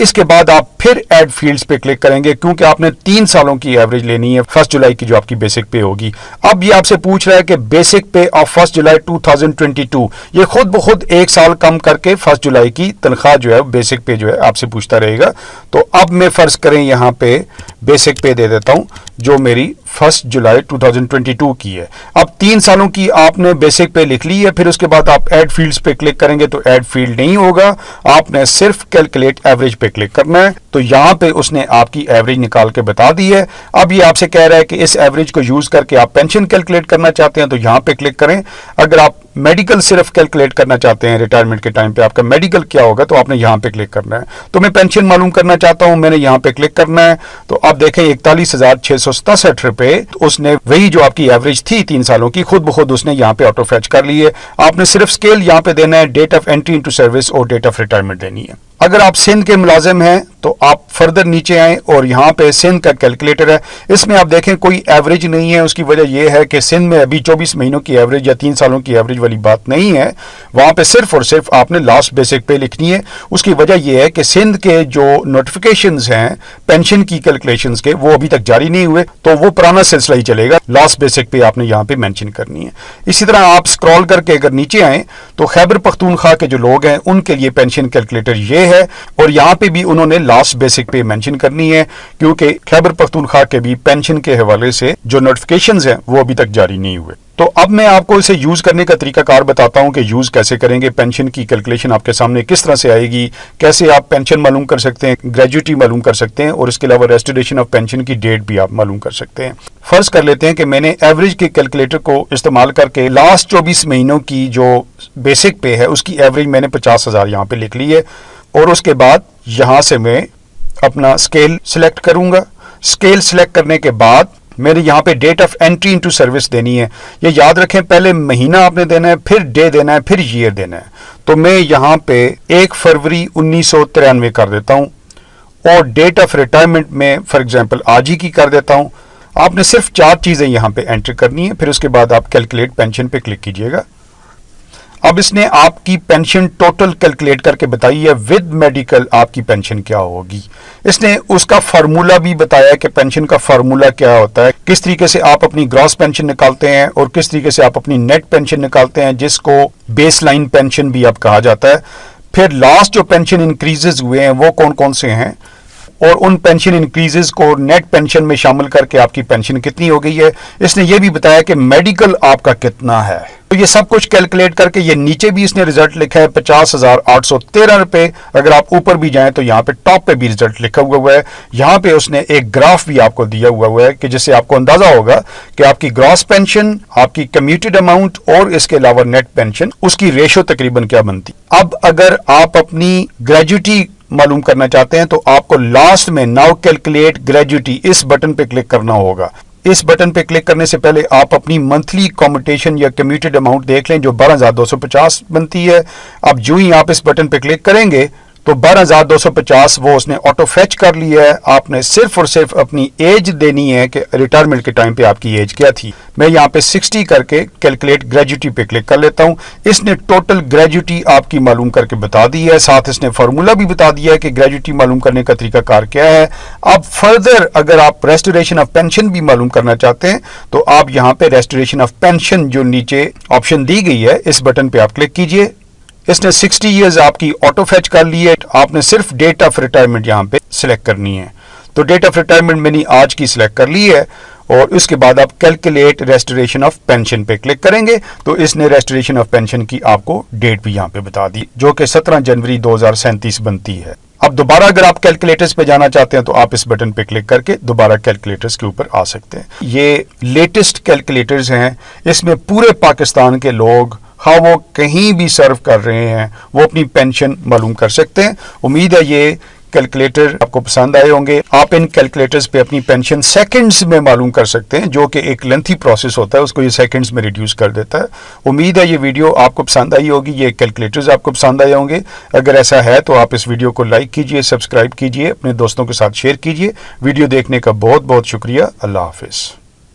اس کے بعد آپ پھر ایڈ فیلڈز پہ کلک کریں گے کیونکہ آپ نے 3 سالوں کی ایوریج لینی ہے 1 جولائی کی جو آپ کی بیسک پے ہوگی. اب یہ آپ سے پوچھ رہا ہے کہ بیسک پے آف 1 جولائی 2022 یہ خود بخود 1 سال کم کر کے 1 جولائی کی تنخواہ جو ہے بیسک پے جو ہے آپ سے پوچھتا رہے گا. تو اب میں فرض کریں یہاں پہ بیسک پے دے دیتا ہوں جو میری 1 جولائی 2022 کی ہے. اب 3 سالوں کی آپ نے بیسک پے لکھ لی ہے, پھر اس کے بعد آپ ایڈ فیلڈز پہ کلک کریں گے تو ایڈ فیلڈ نہیں ہوگا, آپ نے صرف کیلکولیٹ ایوریج پہ کلک کرنا ہے. تو یہاں پہ اس نے آپ کی ایوریج نکال کے بتا دی ہے. اب یہ آپ سے کہہ رہا ہے کہ اس ایوریج کو یوز کر کے آپ پینشن کیلکولیٹ کرنا چاہتے ہیں تو یہاں پہ کلک کریں. اگر آپ میڈیکل صرف کیلکولیٹ کرنا چاہتے ہیں ریٹائرمنٹ کے ٹائم پہ آپ کا میڈیکل کیا ہوگا تو آپ نے یہاں پہ کلک کرنا ہے. تو میں پینشن معلوم کرنا چاہتا ہوں, میں نے یہاں پہ کلک کرنا ہے. تو آپ دیکھیں 41,667 روپے اس نے وہی جو آپ کی ایوریج تھی 3 سالوں کی خود بخود اس نے یہاں پہ آٹو فیچ کر لی ہے. آپ نے صرف اسکیل یہاں پہ دینا ہے, date of entry into service اور ڈیٹ آف ریٹائرمنٹ دینی ہے. اگر آپ سندھ کے ملازم ہیں تو آپ فردر نیچے آئیں اور یہاں پہ سندھ کا کیلکولیٹر ہے. اس میں آپ دیکھیں کوئی ایوریج نہیں ہے. اس کی وجہ یہ ہے کہ سندھ میں ابھی 24 مہینوں کی ایوریج یا 3 سالوں کی ایوریج والی بات نہیں ہے. وہاں پہ صرف اور صرف آپ نے لاسٹ بیسک پے لکھنی ہے. اس کی وجہ یہ ہے کہ سندھ کے جو نوٹیفیکیشنز ہیں پینشن کی کیلکولیشنز کے وہ ابھی تک جاری نہیں ہوئے, تو وہ پرانا سلسلہ ہی چلے گا. لاسٹ بیسک پے آپ نے یہاں پہ مینشن کرنی ہے. اسی طرح آپ سکرول کر کے اگر نیچے آئیں تو خیبر پختونخوا کے جو لوگ ہیں ان کے لیے پینشن کیلکولیٹر یہ ہے, اور یہاں پہ بھی انہوں نے لاسٹ بیسک پے مینشن کرنی ہے کیونکہ خیبر پختونخوا کے بھی پینشن کے حوالے سے جو نوٹیفیکیشنز ہیں وہ ابھی تک جاری نہیں ہوئے. تو اب میں آپ کو اسے یوز کرنے کا طریقہ کار بتاتا ہوں کہ یوز کیسے کریں گے. پینشن کی کیلکولیشن آپ کے سامنے کس طرح سے آئے گی, کیسے آپ پینشن معلوم کر سکتے ہیں, گریجویٹی معلوم کر سکتے ہیں, اور اس کے علاوہ ریسٹوریشن آف پینشن کی ڈیٹ بھی آپ معلوم کر سکتے ہیں. فرض کر لیتے ہیں کہ میں نے ایوریج کے کیلکولیٹر کو استعمال کر کے لاسٹ 24 مہینوں کی جو بیسک پے ہے اس کی ایوریج میں نے 50,000 یہاں پہ لکھ لی ہے, اور اس کے بعد یہاں سے میں اپنا اسکیل سلیکٹ کروں گا. اسکیل سلیکٹ کرنے کے بعد میں نے یہاں پہ date of entry into service دینی ہے. یہ یاد رکھیں پہلے مہینہ آپ نے دینا ہے, پھر ڈے دینا ہے, پھر ایئر دینا ہے. تو میں یہاں پہ 1 فروری 1993 کر دیتا ہوں, اور ڈیٹ آف ریٹائرمنٹ میں فار ایگزامپل آج ہی کی کر دیتا ہوں. آپ نے صرف 4 چیزیں یہاں پہ انٹر کرنی ہے, پھر اس کے بعد آپ کیلکولیٹ پینشن پہ کلک کیجئے گا. اب اس نے آپ کی پینشن ٹوٹل کیلکولیٹ کر کے بتائی ہے ود میڈیکل آپ کی پینشن کیا ہوگی. اس نے اس کا فارمولا بھی بتایا کہ پینشن کا فارمولا کیا ہوتا ہے, کس طریقے سے آپ اپنی گراس پینشن نکالتے ہیں اور کس طریقے سے آپ اپنی نیٹ پینشن نکالتے ہیں جس کو بیس لائن پینشن بھی اب کہا جاتا ہے. پھر لاسٹ جو پینشن انکریزز ہوئے ہیں وہ کون کون سے ہیں, اور ان پینشن انکریزز کو نیٹ پینشن میں شامل کر کے آپ کی پینشن کتنی ہو گئی ہے. اس نے یہ بھی بتایا کہ میڈیکل آپ کا کتنا ہے. تو یہ سب کچھ کیلکولیٹ کر کے یہ نیچے بھی اس نے ریزلٹ لکھا ہے 50,813 روپے. اگر آپ اوپر بھی جائیں تو یہاں پہ ٹاپ پہ بھی ریزلٹ لکھا ہوا ہے. یہاں پہ اس نے ایک گراف بھی آپ کو دیا ہوا ہے کہ جس سے آپ کو اندازہ ہوگا کہ آپ کی گراس پینشن, آپ کی کمیوٹیڈ اماؤنٹ اور اس کے علاوہ نیٹ پینشن اس کی ریشو تقریباً کیا بنتی. اب اگر آپ اپنی گریجویٹی معلوم کرنا چاہتے ہیں تو آپ کو لاسٹ میں ناؤ کیلکولیٹ گریجویٹی اس بٹن پہ کلک کرنا ہوگا. اس بٹن پہ کلک کرنے سے پہلے آپ اپنی منتھلی کمیوٹیشن یا کمیوٹیڈ اماؤنٹ دیکھ لیں جو 12,250 بنتی ہے. اب جو ہی آپ اس بٹن پہ کلک کریں گے تو 12,250 وہ اس نے آٹو فیچ کر لیا ہے. آپ نے صرف اور صرف اپنی ایج دینی ہے کہ ریٹائرمنٹ کے ٹائم پہ آپ کی ایج کیا تھی. میں یہاں پہ 60 کر کے کیلکولیٹ گریجویٹی پہ کلک کر لیتا ہوں. اس نے ٹوٹل گریجویٹی آپ کی معلوم کر کے بتا دی ہے, ساتھ اس نے فارمولا بھی بتا دیا ہے کہ گریجویٹی معلوم کرنے کا طریقہ کار کیا ہے. اب فردر اگر آپ ریسٹوریشن آف پینشن بھی معلوم کرنا چاہتے ہیں تو آپ یہاں پہ ریسٹوریشن آف پینشن جو نیچے آپشن دی گئی ہے اس بٹن پہ آپ کلک کیجئے. اس نے 60 ایئرز آپ کی آٹو فیچ کر لی ہے. آپ نے صرف ڈیٹ آف ریٹائرمنٹ یہاں پہ سلیکٹ کرنی ہے. تو ڈیٹ آف ریٹائرمنٹ میں نے آج کی سلیکٹ کر لی ہے, اور اس کے بعد آپ کیلکولیٹ ریسٹوریشن آف پینشن پہ کلک کریں گے تو اس نے ریسٹوریشن آف پینشن کی آپ کو ڈیٹ بھی یہاں پہ بتا دی جو کہ 17 جنوری 2037 بنتی ہے. اب دوبارہ اگر آپ کیلکولیٹرز پہ جانا چاہتے ہیں تو آپ اس بٹن پہ کلک کر کے دوبارہ کیلکولیٹرز کے اوپر آ سکتے ہیں. یہ لیٹسٹ کیلکولیٹرز ہیں, اس میں پورے پاکستان کے لوگ ہاں وہ کہیں بھی سرو کر رہے ہیں وہ اپنی پینشن معلوم کر سکتے ہیں. امید ہے یہ کیلکولیٹر آپ کو پسند آئے ہوں گے. آپ ان کیلکولیٹرز پہ اپنی پینشن سیکنڈز میں معلوم کر سکتے ہیں جو کہ ایک لینتھی پروسیس ہوتا ہے, اس کو یہ سیکنڈز میں ریڈیوس کر دیتا ہے. امید ہے یہ ویڈیو آپ کو پسند آئی ہوگی, یہ کیلکولیٹرز آپ کو پسند آئے ہوں گے. اگر ایسا ہے تو آپ اس ویڈیو کو لائک کیجئے, سبسکرائب کیجئے, اپنے دوستوں کے ساتھ شیئر کیجئے. ویڈیو دیکھنے کا بہت بہت شکریہ. اللہ حافظ.